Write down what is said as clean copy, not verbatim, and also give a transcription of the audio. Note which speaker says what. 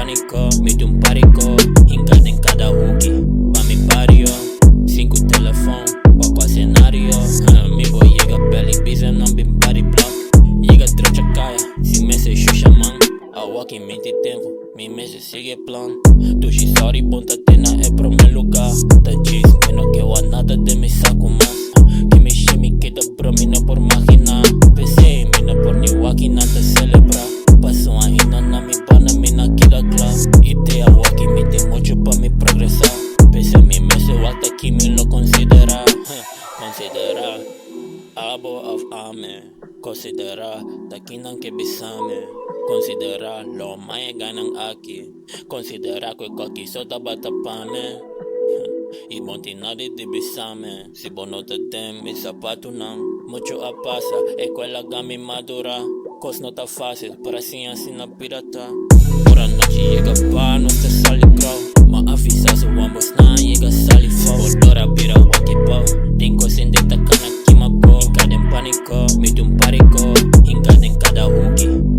Speaker 1: pânico, mete párico, engada em cada huki. Pa mi barrio, 5 telefone, pa cenário. Mi boy llega belly busy, não bem body block. Llega trocha caia, si meses xuxa man. A walk em mente tempo, mi meses sigue plan. Tu she sorry, ponta tena é pro meu lugar. Tá diz, menos que eu a nada de me saco mas. Que me chame que da bro, mina por máquina. Pensei, mina por ni walk, nada celebrar. Passou ainda na mi pana, mina que da classe. Ideia walk, me tem muito pra me progressar. Pensei, mi meses walk aqui, me lo considerar. Considerar, abo of ame. Considerar, daqui não que bisame. Considerar, lo mais ganham aqui. Considerar que aqui só dá batapane. E bom tem nada de bisame. Se bom não te tem, mi sapato não. Mucho a passa, escola gami madura. Cos não tá fácil, para assim na pirata. Por a noite chega pa, não te sale crow. Ma avisa se ambos na chega sali fogo. Dora vira wakipau. Tem coisa de tacar na quima go. Engada em pânico, mete párico. Engada em cada huki.